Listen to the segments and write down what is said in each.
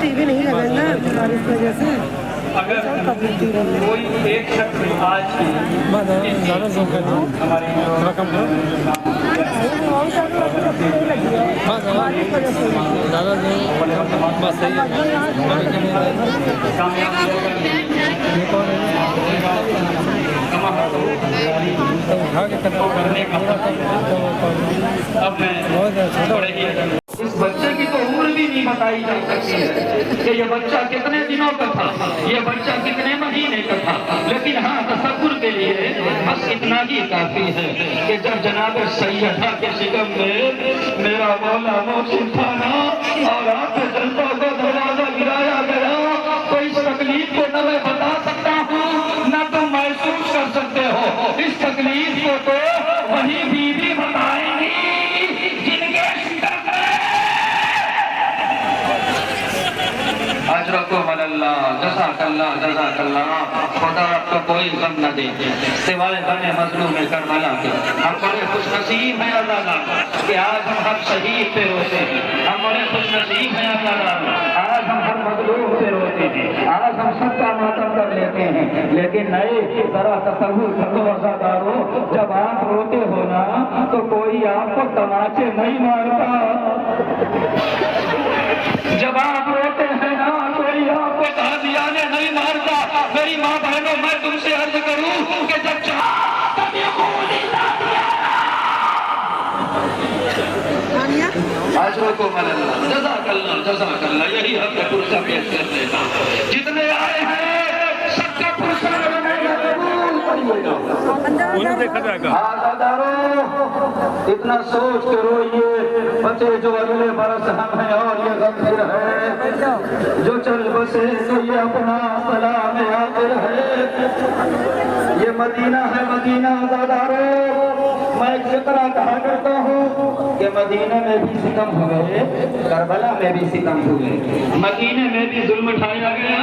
T V نہیں لگا نا بارش کی وجہ سے اگر کوئی ایک شخص آج اس بچے کی تو عمر بھی نہیں بتائی جا سکتی ہے کہ یہ بچہ کتنے دنوں کا تھا، یہ بچہ کتنے مہینے کا تھا، لیکن ہاں تصور کے لیے بس اتنا ہی کافی ہے کہ جب جناب سیدہ کے شکم میں میرا مولا محسن تھا نا اور آپ کے جنتوں کو دروازہ گرایا گیا، تو اس تکلیف کو نہ میں بتا سکتا ہوں نہ تم محسوس کر سکتے ہو، اس تکلیف کو تو وہی بیوی بتائیں گی جن کے اجرکم اللہ، جزاک اللہ جزاک اللہ، خدا آپ کو کوئی غم نہ دے سوائے غم مظلوم کربلا کے۔ ہم بڑے خوش نصیب ہیں اللہ تعالیٰ کہ آج ہم ہر شہید پہ روتے ہیں، ہم بڑے خوش نصیب ہیں اللہ تعالیٰ آج ہم ہر مظلوم پہ روتے ہیں، آج ہم سب کا ماتم کر لیتے ہیں، لیکن نئے ذرا تصور کرو عزادارو، جب آپ روتے ہو نا تو کوئی آپ کو تماچے نہیں مارتا، جب آپ روتے ہیں نا کوئی آپ کو تازیانے نہیں مارتا۔ میری ماں بہنوں میں تم سے عرض کروں کہ جب اجرکم اللہ، جزاک اللہ جزاک اللہ، یہی حق کا پرسہ پیش کر دیتا جتنے آئے ہیں سب کا پرسہ اتنا سوچ کے روئیے بچے جو اگلے برس ہم ہیں اور یہ غمگین ہے، جو چل بسے تو یہ اپنا سلام آخر ہے، یہ مدینہ ہے مدینہ عزادارو۔ میں ایک فقرہ کہا کرتا ہوں کہ مدینہ میں بھی ستم ہوئے، کربلا میں بھی ستم ہوئے، مدینہ میں بھی ظلم اٹھایا گیا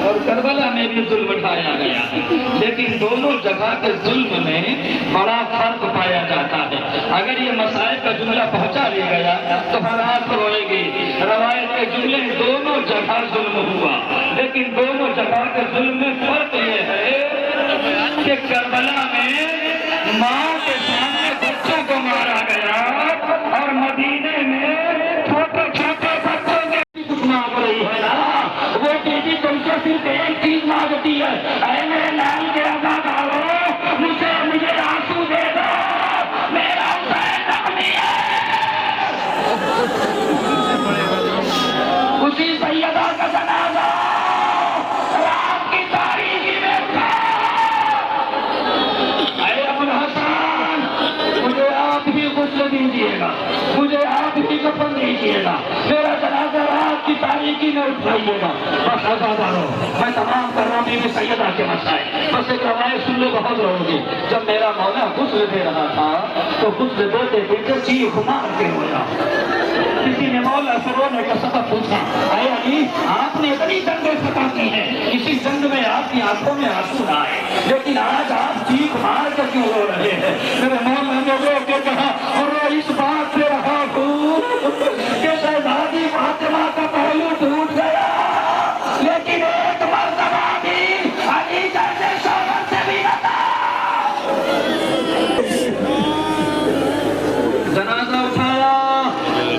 اور کربلا میں بھی ظلم اٹھایا گیا، لیکن دونوں جگہ کے ظلم میں بڑا فرق پایا جاتا ہے۔ اگر یہ مسائل کا جملہ پہنچا لیا گیا تو حالات روئے گی، روایت کے جملے دونوں جگہ ظلم ہوا، لیکن دونوں جگہ کے ظلم میں فرق یہ ہے کہ کربلا میں ماں کے سامنے بچوں کو مارا گیا اور مدینے میں چھوٹے چھوٹے بچوں کے کچھ مانگ رہی ہے نا، وہ بیٹی تم سے صرف ایک چیز مانگتی ہے، اے میرے لال کے عزادارو مجھے آنسو دے دو، میرا حسین زخمی ہے۔ اسی سیدہ کا جنازہ رات کی تاریکی میں اٹھا، اے ابوالحسن مجھے آپ ہی غسل دیجیے گا، مجھے آپ ہی کفن دیجیے گا، میرا جنازہ رات کی تاریکی میں اٹھائیے گا۔ بس عزادارو میں تمام کر رہا ہوں بیوی سیدہ کے مسائل، بس ایک روایت سن لو بہت رہو گی۔ جب میرا مولا غسل دے رہا تھا تو غسل دیتے دیتے چیخ مار کے رویا، کسی نے مولا سے رونے کا سبب پوچھا، اے علی آپ نے اتنی جنگیں فتح کی ہیں، اسی جنگ میں آپ کی آنکھوں میں آنسو نہ آئے، لیکن آج آپ چیخ مار کر کیوں رو رہے ہیں؟ میرے مولا نے رو کے کہا اور وہ اس بات سے رہا ہوں کہ شہزادی فاطمہ کا پہلو ٹوٹ گیا، لیکن ایک مرتبہ بھی علی جیسے شوہر سے بھی نہ تھا۔ جنازہ اٹھایا،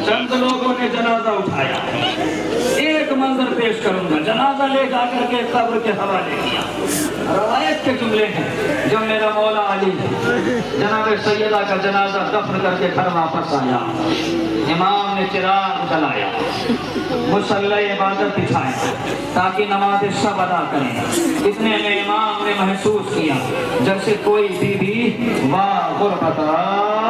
چند لوگوں نے جنازہ اٹھایا، ایک منظر پیش کروں گا، جنازہ لے جا کر کے قبر کے حوالے کیا۔ روایت کے جملے ہیں جب میرا مولا علی جناب سیدہ کا جنازہ دفن کر کے گھر واپس آیا، امام نے چراغ جلایا، مصلی عبادت بچھائے تاکہ نماز شب ادا کریں، اتنے میں امام نے محسوس کیا جیسے کوئی بی بی واہ غربتا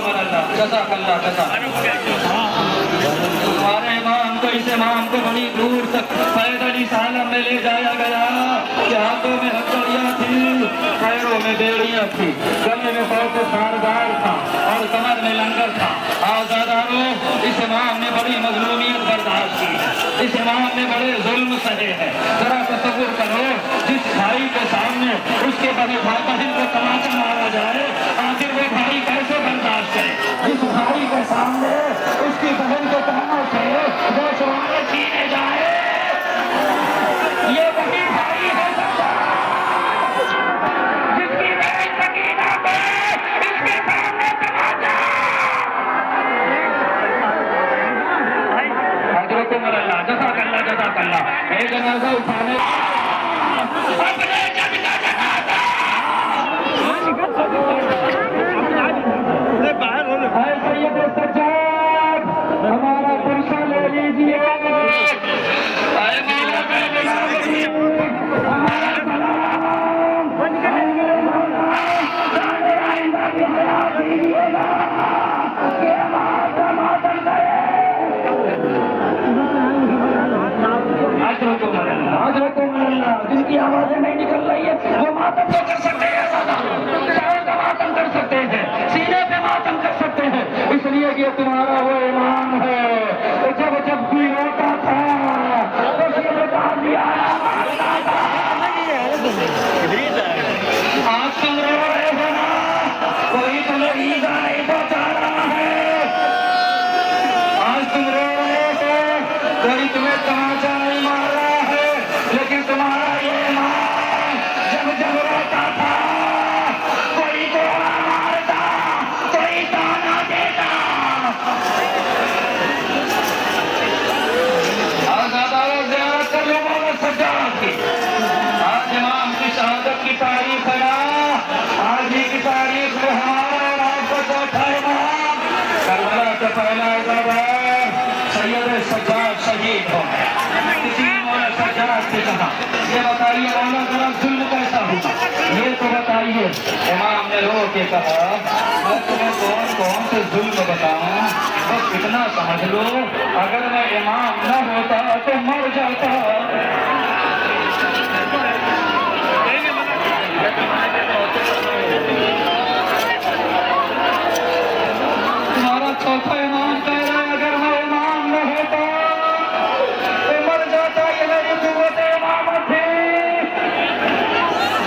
حضرت اللہ جزاک اللہ جزاک تمہارے امام کو اس امام کو بڑی دور تک پیدل اس عالم میں لے جایا گیا کہ ہاتھوں میں ہتھیلیاں تھی پیروں میں بیڑیاں تھی گلے میں بہت خاردار تھا اور کمر میں لنگر تھا آزاداروں اس امام نے بڑی مظلومیت برداشت کی اس امام نے بڑے ظلم سہے ہیں ذرا تصور کرو جس بھائی کے سامنے اس کے بہن کو تماچا مارا جائے آخر وہ بھائی کیسے برداشت کرے جس بھائی کے سامنے اس کی بہن کو کہنا چاہیے وہ سوارے چھینے جائے یہ وہی بھائی ہے جس کی بہن سکینہ کو اس کے سامنے تماچا حضرت اللہ جزاک اللہ ایک جنازہ اٹھانے اپنے جب کا جنازہ اے سید سجاد ہمارا پرسہ لے لیجیے اے مولا کا جلال ہمارا سلام آئندہ کی حیات دیجیے گا کہ ہمارا ماتم کرے حضرت اللہ جن کی آوازیں نہیں نکل رہی ہے وہ ماتم تو کر سکتے ہیں سر کا ماتم کر سکتے ہیں سینے پہ ماتم کر سکتے ہیں اس لیے کہ تمہارا وہ امام ہے جب جب بھی روتا تھا اس نے بتا دیا آج تم رو رہے ہو نا کوئی تمہیں ایزا نہیں پہنچا رہا ہے آج تم رو رہے ہو کوئی تمہیں تماچا نہیں مار رہا ہے لیکن تمہارا یہ امام جب جب روتا تھا کوئی گولا مارتا کوئی تانا دیتا آزاداروں زیارت کر لو مولا سجاد کی آج امام کی شہادت کی تاریخ ہے آج ہی کی تاریخ میں ہمارا اور آپ کا چوتھا امام کربلا سے پہلا اعتبار سید سجاد شہید ہو کسی نے مولا سجاد سے کہا یہ بتائیے مولا ذرا ظلم کیسا ہوگا یہ تو بتائیے امام نے رو کے کہا میں تمہیں کون کون سے ظلم بتاؤں بس اتنا سمجھ لو اگر میں امام نہ ہوتا تو مر جاتا تمہارا چوتھا امام کہہ رہا ہے اگر میں امام نہ ہوتا تو مر جاتا یہ میری قوت امامت تھی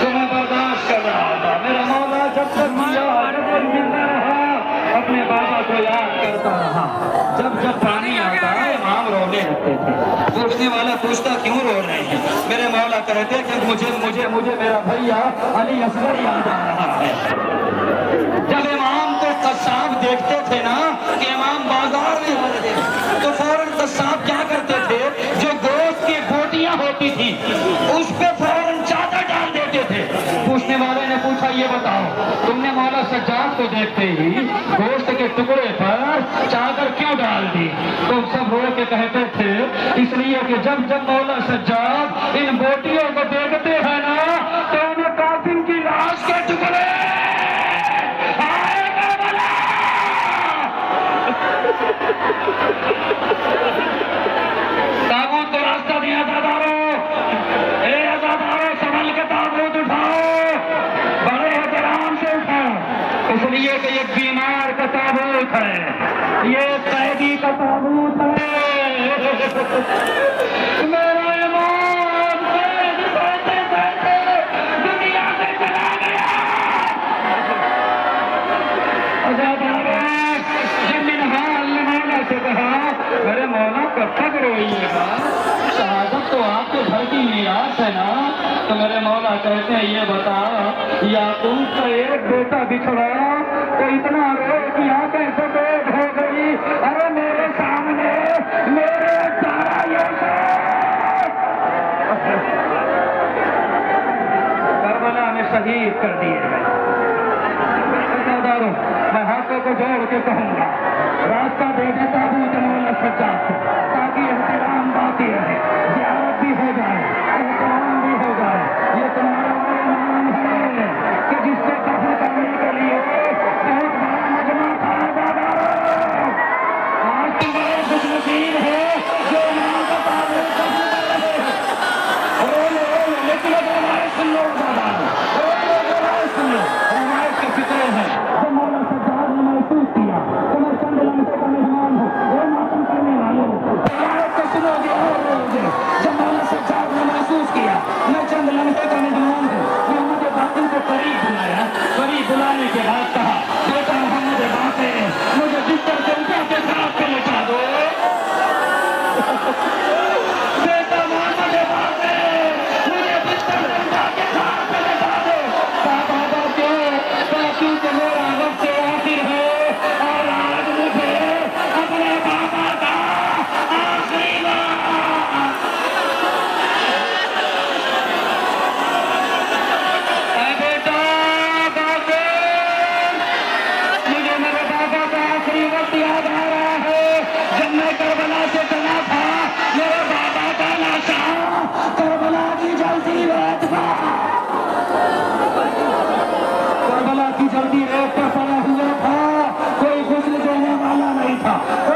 تو میں برداشت کر رہا تھا میرا مولا جب تک زندہ رہا اپنے بابا کو یاد کرتا رہا جب جب پانی آتا امام رونے لگتے تھے پوچھنے والا پوچھتا کیوں رو رہے ہیں میرے مولا کہتے کہ مجھے میرا بھیا علی اصغر یاد آ رہا ہے جب امام کو قصاب دیکھتے تھے نا کہ امام بازار میں ہو رہے تو فوراً قصاب کیا کرتے تھے جو گوشت کی بوٹیاں ہوتی تھی اس پہ فوراً چادر ڈال دیتے تھے پوچھنے والے نے پوچھا یہ بتاؤ تم نے مولا سجاد کو دیکھتے ہی گوشت کے ٹکڑے پر چادر کیوں ڈال دی تو سب رو کے کہتے تھے اس لیے کہ جب جب مولا سجاد ان بوٹیوں کو دیکھتے ہیں نا تو انہیں قاسم کی لاش کے ٹکڑے تابوت کو راستہ دیا آزاداروں سنبھل کے تابوت اٹھاؤ بڑے احترام سے اٹھاؤ اس لیے کہ یہ بیمار کا تابوت ہے یہ قیدی کا تابوت ہے میرا امام قید بیٹھے بیٹھے دنیا سے چلا گیا آزاداروں جب منحال نے مولا سے کہا میرے مولا کب تک روئیے گا شہادت تو آپ کے گھر کی میراث ہے نا تو میرے مولا کہتے ہیں یہ بتا یعقوب کا ایک بیٹا بچھڑا تو اتنا رو کہ آنکھیں سفید ہو گئی ارے میرے سامنے میرے کربلا میں شہید کر دیے گئے میں ہاتھوں کو جوڑ کے کہوں گا راستہ دے دے تابوت مولا سجاد کو تاکہ احترام باقی رہے زیارت بھی ہو جائے احترام بھی ہو جائے یہ تمہارا وہ امام ہے کہ جس سے دفن کرنے کے لیے بہت بڑا مجمع تھا نہیں تھا